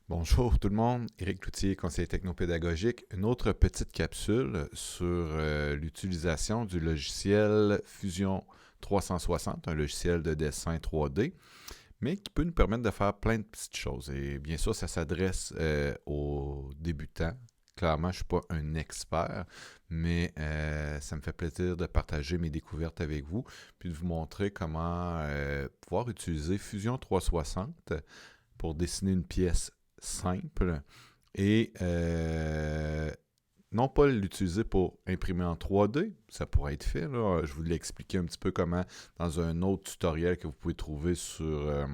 Bonjour tout le monde, Éric Cloutier, conseiller technopédagogique. Une autre petite capsule sur l'utilisation du logiciel Fusion 360, un logiciel de dessin 3D, mais qui peut nous permettre de faire plein de petites choses. Et bien sûr, ça s'adresse aux débutants. Clairement, je ne suis pas un expert, mais ça me fait plaisir de partager mes découvertes avec vous, puis de vous montrer comment pouvoir utiliser Fusion 360 pour dessiner une pièce simple et non pas l'utiliser pour imprimer en 3D, ça pourrait être fait. Là. Je vous l'ai expliqué un petit peu comment dans un autre tutoriel que vous pouvez trouver sur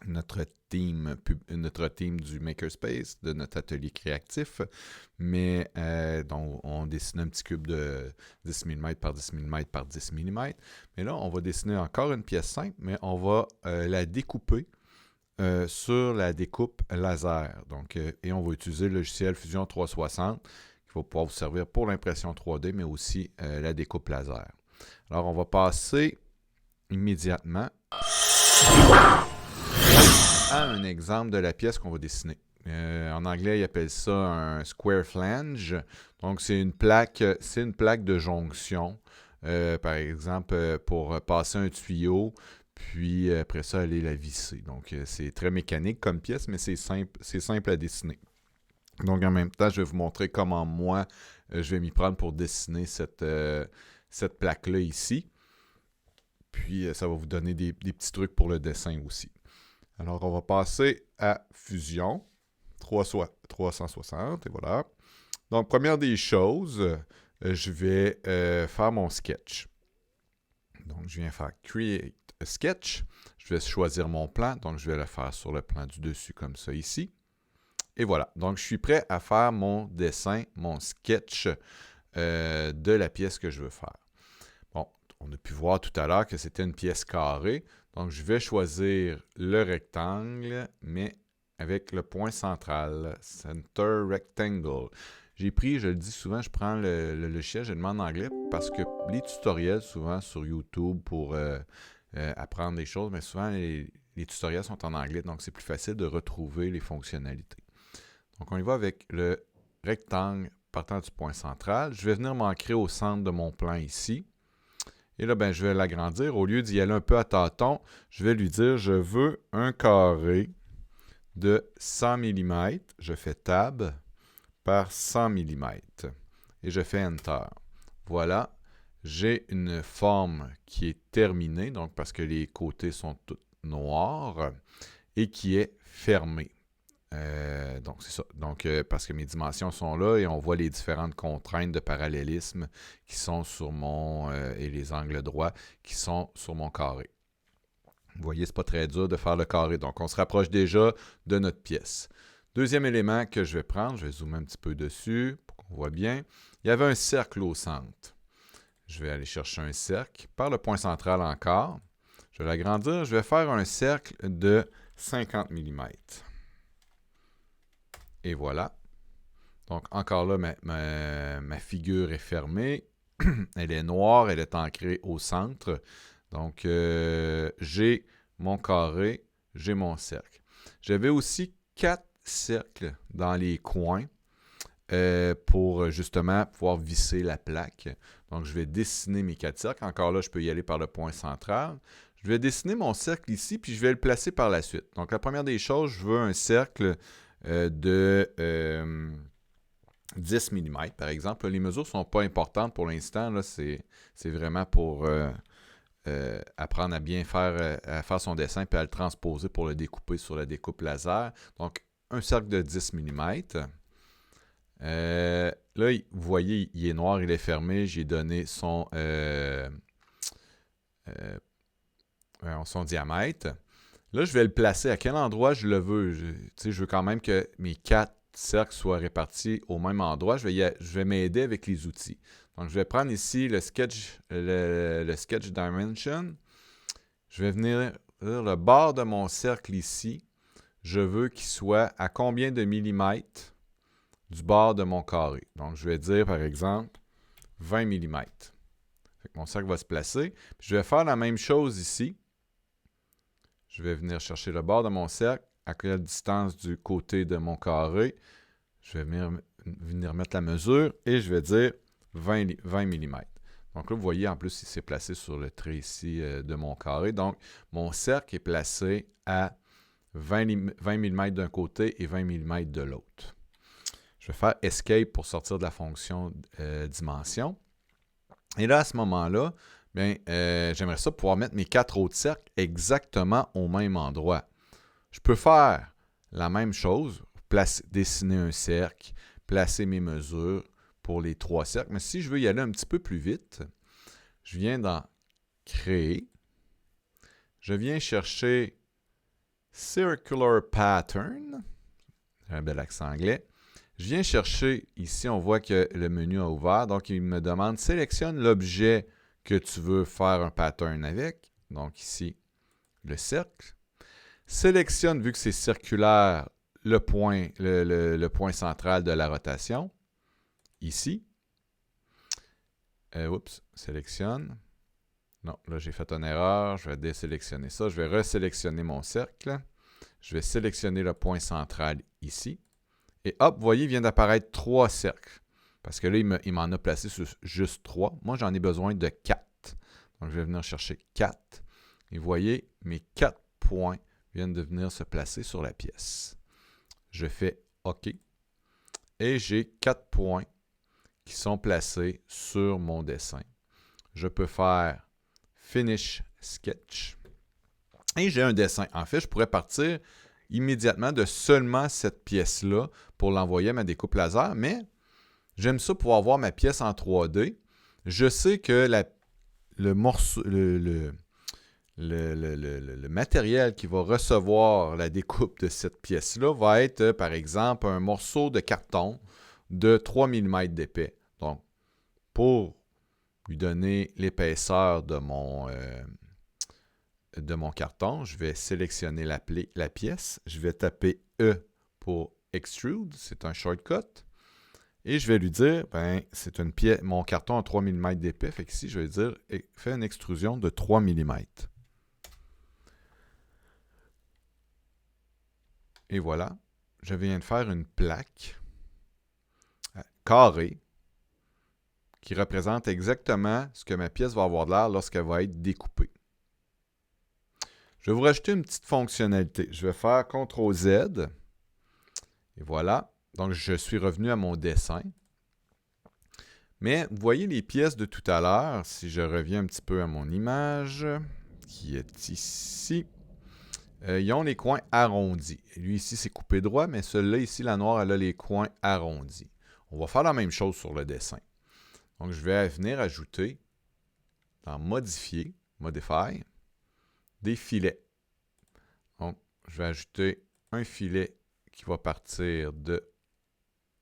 notre team du Makerspace, de notre atelier créatif. Mais donc, on dessine un petit cube de 10 mm par 10 mm par 10 mm. Mais là, on va dessiner encore une pièce simple, mais on va la découper sur la découpe laser. Donc, et on va utiliser le logiciel Fusion 360 qui va pouvoir vous servir pour l'impression 3D, mais aussi la découpe laser. Alors, on va passer immédiatement à un exemple de la pièce qu'on va dessiner. En anglais, ils appellent ça un square flange. Donc, c'est une plaque de jonction. Par exemple, pour passer un tuyau, puis après ça, aller la visser. Donc, c'est très mécanique comme pièce, mais c'est simple à dessiner. Donc, en même temps, je vais vous montrer comment moi, je vais m'y prendre pour dessiner cette plaque-là ici. Puis, ça va vous donner des petits trucs pour le dessin aussi. Alors, on va passer à Fusion 360, et voilà. Donc, première des choses, je vais faire mon sketch. Donc, je viens faire Create a Sketch. Je vais choisir mon plan. Donc, je vais le faire sur le plan du dessus comme ça ici. Et voilà. Donc, je suis prêt à faire mon dessin, mon sketch de la pièce que je veux faire. Bon, on a pu voir tout à l'heure que c'était une pièce carrée. Donc, je vais choisir le rectangle, mais avec le point central, Center Rectangle. J'ai pris, je le dis souvent, je prends le logiciel, je le demande en anglais parce que les tutoriels, souvent sur YouTube pour apprendre des choses, mais souvent les tutoriels sont en anglais, donc c'est plus facile de retrouver les fonctionnalités. Donc, on y va avec le rectangle partant du point central. Je vais venir m'ancrer au centre de mon plan ici. Et là, ben, je vais l'agrandir. Au lieu d'y aller un peu à tâtons, je vais lui dire, je veux un carré de 100 mm. Je fais Tab par 100 mm. Et je fais Enter. Voilà. J'ai une forme qui est terminée, donc parce que les côtés sont tous noirs, et qui est fermée. Donc, c'est ça. Donc, parce que mes dimensions sont là et on voit les différentes contraintes de parallélisme qui sont sur mon... et les angles droits qui sont sur mon carré. Vous voyez, c'est pas très dur de faire le carré. Donc, on se rapproche déjà de notre pièce. Deuxième élément que je vais prendre, je vais zoomer un petit peu dessus pour qu'on voit bien. Il y avait un cercle au centre. Je vais aller chercher un cercle par le point central encore. Je vais l'agrandir. Je vais faire un cercle de 50 mm. Et voilà. Donc, encore là, ma figure est fermée. Elle est noire, elle est ancrée au centre. Donc, j'ai mon carré, j'ai mon cercle. J'avais aussi 4 cercles dans les coins pour justement pouvoir visser la plaque. Donc, je vais dessiner mes 4 cercles. Encore là, je peux y aller par le point central. Je vais dessiner mon cercle ici, puis je vais le placer par la suite. Donc, la première des choses, je veux un cercle de 10 mm, par exemple. Les mesures ne sont pas importantes pour l'instant. C'est vraiment pour apprendre à bien à faire son dessin puis à le transposer pour le découper sur la découpe laser. Donc, un cercle de 10 mm. Là, vous voyez, il est noir, il est fermé. J'ai donné son diamètre. Là, je vais le placer. À quel endroit je le veux? Je veux quand même que mes 4 cercles soient répartis au même endroit. Je vais m'aider avec les outils. Donc, je vais prendre ici le sketch Dimension. Je vais venir dire le bord de mon cercle ici. Je veux qu'il soit à combien de millimètres du bord de mon carré. Donc, je vais dire, par exemple, 20 mm. Mon cercle va se placer. Puis je vais faire la même chose ici. Je vais venir chercher le bord de mon cercle à quelle distance du côté de mon carré. Je vais venir mettre la mesure et je vais dire 20 mm. Donc là, vous voyez, en plus, il s'est placé sur le trait ici de mon carré. Donc, mon cercle est placé à 20 mm d'un côté et 20 mm de l'autre. Je vais faire Escape pour sortir de la fonction dimension. Et là, à ce moment-là, j'aimerais ça pouvoir mettre mes 4 autres cercles exactement au même endroit. Je peux faire la même chose, dessiner un cercle, placer mes mesures pour les 3 cercles. Mais si je veux y aller un petit peu plus vite, je viens dans Créer. Je viens chercher Circular Pattern. J'ai un bel accent anglais. Je viens chercher, ici on voit que le menu a ouvert, donc il me demande sélectionne l'objet que tu veux faire un pattern avec. Donc ici, le cercle. Sélectionne, vu que c'est circulaire, le point central de la rotation. Ici. Sélectionne. Non, là j'ai fait une erreur. Je vais désélectionner ça. Je vais resélectionner mon cercle. Je vais sélectionner le point central ici. Et hop, vous voyez, il vient d'apparaître 3 cercles. Parce que là, il m'en a placé sur juste 3. Moi, j'en ai besoin de 4. Donc, je vais venir chercher 4. Et vous voyez, mes 4 points viennent de venir se placer sur la pièce. Je fais OK. Et j'ai 4 points qui sont placés sur mon dessin. Je peux faire Finish Sketch. Et j'ai un dessin. En fait, je pourrais partir immédiatement de seulement cette pièce-là pour l'envoyer à ma découpe laser, mais j'aime ça pouvoir voir ma pièce en 3D. Je sais que le morceau, le matériel qui va recevoir la découpe de cette pièce-là va être, par exemple, un morceau de carton de 3 mm d'épais. Donc, pour lui donner l'épaisseur de mon carton, je vais sélectionner la pièce. Je vais taper E pour Extrude, c'est un shortcut. Et je vais lui dire, c'est une pièce, mon carton a 3 mm d'épais, fait qu'ici, je vais dire, fais une extrusion de 3 mm. Et voilà, je viens de faire une plaque carrée qui représente exactement ce que ma pièce va avoir de l'air lorsqu'elle va être découpée. Je vais vous rajouter une petite fonctionnalité. Je vais faire CTRL-Z. Et voilà. Donc, je suis revenu à mon dessin. Mais vous voyez les pièces de tout à l'heure. Si je reviens un petit peu à mon image, qui est ici, ils ont les coins arrondis. Lui, ici, c'est coupé droit, mais celui-là, ici, la noire, elle a les coins arrondis. On va faire la même chose sur le dessin. Donc, je vais venir ajouter dans Modifier, Modify, des filets. Donc, je vais ajouter un filet qui va partir de...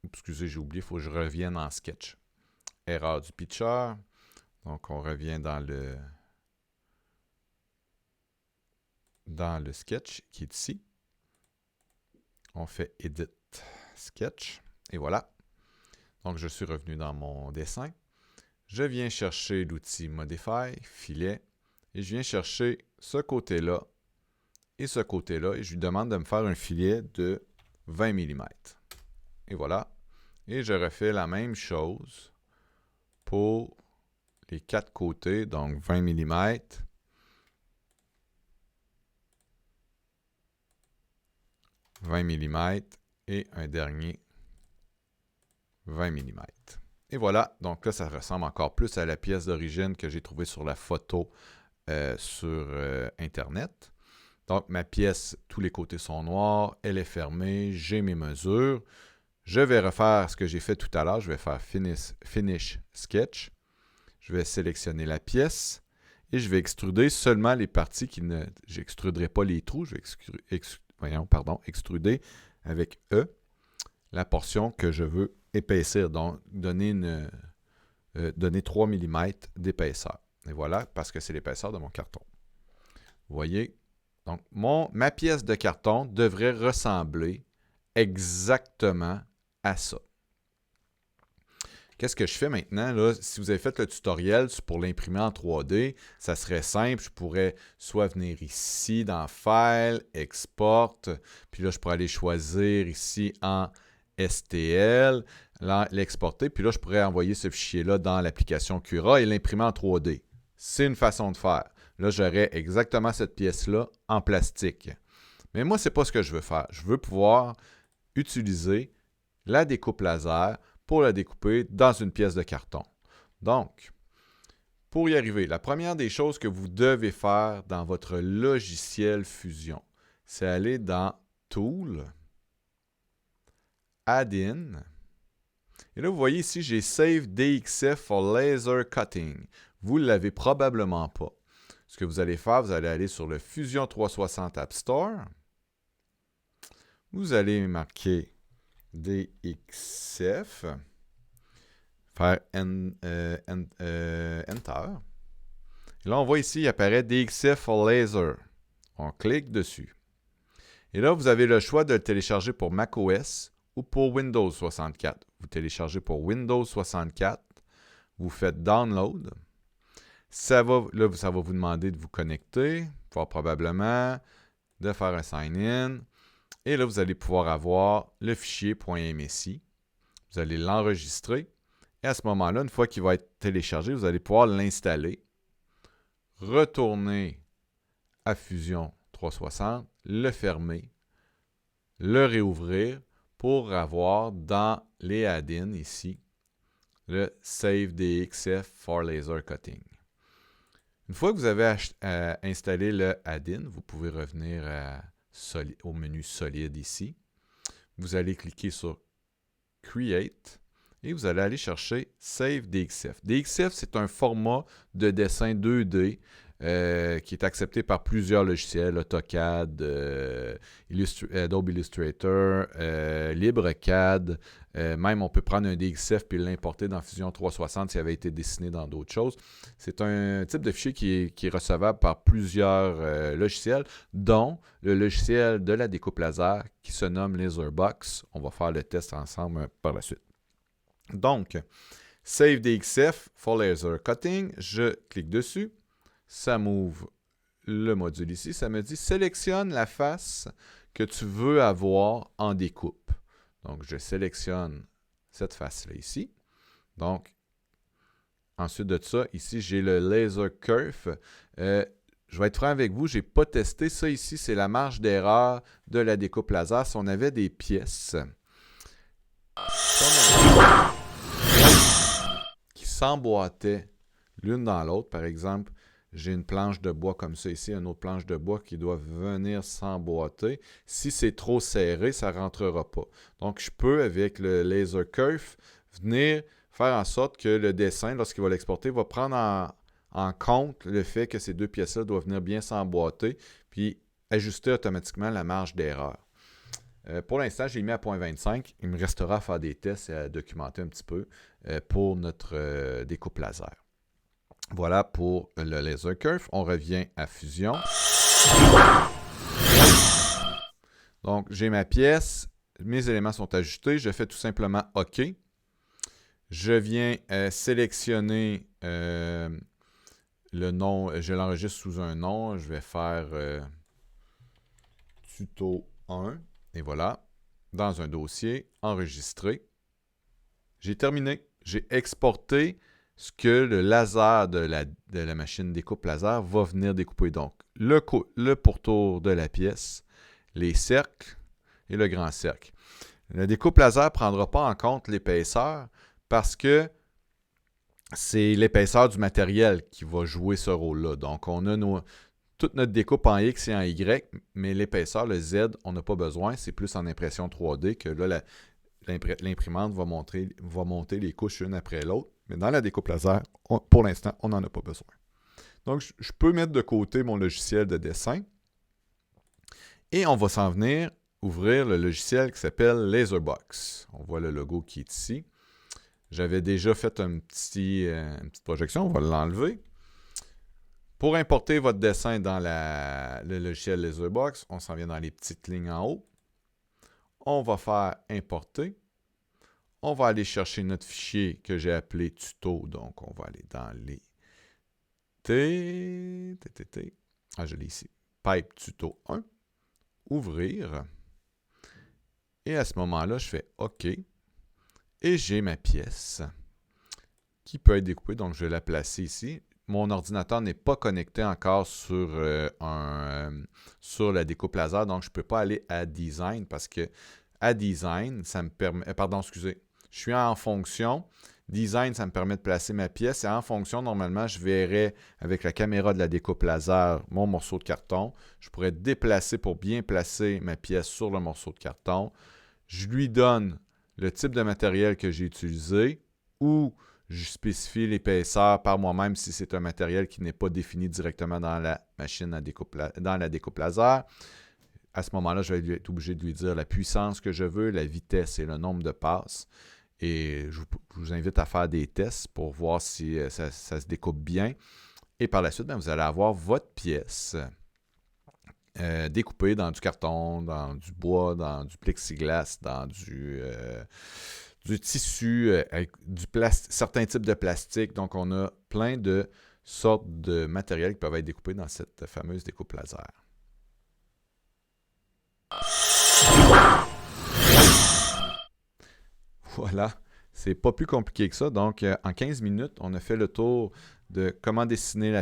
Excusez, j'ai oublié, il faut que je revienne en sketch. Erreur du pitcher. Donc, on revient dans le sketch qui est ici. On fait Edit Sketch. Et voilà. Donc, je suis revenu dans mon dessin. Je viens chercher l'outil Modify, filet, et je viens chercher ce côté-là et ce côté-là, et je lui demande de me faire un filet de 20 mm. Et voilà. Et je refais la même chose pour les 4 côtés, donc 20 mm. 20 mm et un dernier 20 mm. Et voilà, donc là, ça ressemble encore plus à la pièce d'origine que j'ai trouvée sur la photo sur Internet. Donc, ma pièce, tous les côtés sont noirs, elle est fermée, j'ai mes mesures. Je vais refaire ce que j'ai fait tout à l'heure. Je vais faire Finish Sketch. Je vais sélectionner la pièce et je vais extruder seulement les parties qui ne... J'extruderai pas les trous, je vais extruder avec E la portion que je veux épaissir, donc donner 3 mm d'épaisseur. Et voilà, parce que c'est l'épaisseur de mon carton. Vous voyez, donc ma pièce de carton devrait ressembler exactement à ça. Qu'est-ce que je fais maintenant? Là, si vous avez fait le tutoriel pour l'imprimer en 3D, ça serait simple. Je pourrais soit venir ici dans File, Export, puis là, je pourrais aller choisir ici en STL, l'exporter, puis là, je pourrais envoyer ce fichier-là dans l'application Cura et l'imprimer en 3D. C'est une façon de faire. Là, j'aurais exactement cette pièce-là en plastique. Mais moi, ce n'est pas ce que je veux faire. Je veux pouvoir utiliser la découpe laser pour la découper dans une pièce de carton. Donc, pour y arriver, la première des choses que vous devez faire dans votre logiciel Fusion, c'est aller dans Tool, Add-in. Et là, vous voyez ici, j'ai Save DXF for Laser Cutting. Vous ne l'avez probablement pas. Ce que vous allez faire, vous allez aller sur le Fusion 360 App Store. Vous allez marquer DXF, faire Enter. Et là, on voit ici, il apparaît DXF for Laser. On clique dessus. Et là, vous avez le choix de le télécharger pour macOS ou pour Windows 64. Vous téléchargez pour Windows 64, vous faites Download. Ça va vous demander de vous connecter, fort probablement, de faire un sign-in. Et là, vous allez pouvoir avoir le fichier .msi. Vous allez l'enregistrer. Et à ce moment-là, une fois qu'il va être téléchargé, vous allez pouvoir l'installer, retourner à Fusion 360, le fermer, le réouvrir pour avoir dans les add-ins ici le Save DXF for Laser Cutting. Une fois que vous avez installé le add-in, vous pouvez revenir au menu solide ici. Vous allez cliquer sur Create et vous allez aller chercher Save DXF. DXF, c'est un format de dessin 2D qui est accepté par plusieurs logiciels, AutoCAD, Adobe Illustrator, LibreCAD. Même, on peut prendre un DXF et l'importer dans Fusion 360 s'il avait été dessiné dans d'autres choses. C'est un type de fichier qui est recevable par plusieurs logiciels, dont le logiciel de la découpe laser qui se nomme LaserBox. On va faire le test ensemble par la suite. Donc, Save DXF for Laser Cutting, je clique dessus. Ça m'ouvre le module ici. Ça me dit « Sélectionne la face que tu veux avoir en découpe. » Donc, je sélectionne cette face-là ici. Donc, ensuite de ça, ici, j'ai le Laser Curve. Je vais être franc avec vous, je n'ai pas testé. Ça ici, c'est la marge d'erreur de la découpe laser. Si on avait des pièces qui s'emboîtaient l'une dans l'autre, par exemple, j'ai une planche de bois comme ça ici, une autre planche de bois qui doit venir s'emboîter. Si c'est trop serré, ça ne rentrera pas. Donc, je peux, avec le Laser Curve, venir faire en sorte que le dessin, lorsqu'il va l'exporter, va prendre en compte le fait que ces deux pièces-là doivent venir bien s'emboîter, puis ajuster automatiquement la marge d'erreur. Pour l'instant, j'ai mis à 0.25. Il me restera à faire des tests et à documenter un petit peu pour notre découpe laser. Voilà pour le Laser Curve. On revient à Fusion. Donc, j'ai ma pièce. Mes éléments sont ajustés. Je fais tout simplement OK. Je viens sélectionner le nom. Je l'enregistre sous un nom. Je vais faire Tuto 1. Et voilà. Dans un dossier, enregistré. J'ai terminé. J'ai exporté ce que le laser de la machine découpe laser va venir découper. Donc, le pourtour de la pièce, les cercles et le grand cercle. La découpe laser ne prendra pas en compte l'épaisseur parce que c'est l'épaisseur du matériel qui va jouer ce rôle-là. Donc, on a toute notre découpe en X et en Y, mais l'épaisseur, le Z, on n'a pas besoin. C'est plus en impression 3D que là, l'imprimante va monter les couches une après l'autre. Mais dans la découpe laser, pour l'instant, on n'en a pas besoin. Donc, je peux mettre de côté mon logiciel de dessin et on va s'en venir ouvrir le logiciel qui s'appelle LaserBox. On voit le logo qui est ici. J'avais déjà fait une petite projection, on va l'enlever. Pour importer votre dessin dans le logiciel LaserBox, on s'en vient dans les petites lignes en haut. On va faire importer. On va aller chercher notre fichier que j'ai appelé tuto. Donc, on va aller dans les Ah, je l'ai ici. Pipe tuto 1. Ouvrir. Et à ce moment-là, je fais OK. Et j'ai ma pièce qui peut être découpée. Donc, je vais la placer ici. Mon ordinateur n'est pas connecté encore sur la découpe laser. Donc, je ne peux pas aller à Design parce que à Design, ça me permet... Pardon, excusez. Je suis en fonction. Design, ça me permet de placer ma pièce. Et en fonction, normalement, je verrais avec la caméra de la découpe laser mon morceau de carton. Je pourrais déplacer pour bien placer ma pièce sur le morceau de carton. Je lui donne le type de matériel que j'ai utilisé ou je spécifie l'épaisseur par moi-même si c'est un matériel qui n'est pas défini directement dans la machine dans la découpe laser. À ce moment-là, je vais être obligé de lui dire la puissance que je veux, la vitesse et le nombre de passes. Et je vous invite à faire des tests pour voir si ça se découpe bien. Et par la suite, vous allez avoir votre pièce découpée dans du carton, dans du bois, dans du plexiglas, dans du tissu, avec certains types de plastique. Donc, on a plein de sortes de matériels qui peuvent être découpés dans cette fameuse découpe laser. Voilà, c'est pas plus compliqué que ça. Donc, en 15 minutes, on a fait le tour de comment dessiner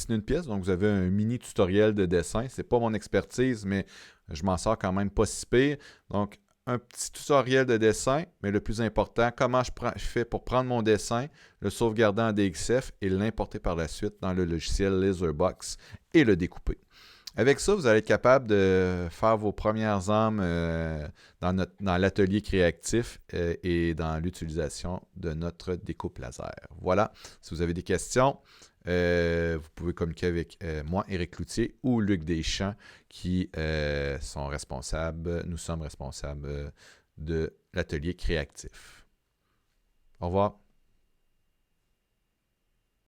une pièce. Donc, vous avez un mini tutoriel de dessin. C'est pas mon expertise, mais je m'en sors quand même pas si pire. Donc, un petit tutoriel de dessin, mais le plus important, comment je fais pour prendre mon dessin, le sauvegarder en DXF et l'importer par la suite dans le logiciel Laserbox et le découper. Avec ça, vous allez être capable de faire vos premières armes dans l'atelier créatif et dans l'utilisation de notre découpe laser. Voilà, si vous avez des questions, vous pouvez communiquer avec moi, Éric Cloutier, ou Luc Deschamps, qui sont responsables, nous sommes responsables de l'atelier créatif. Au revoir.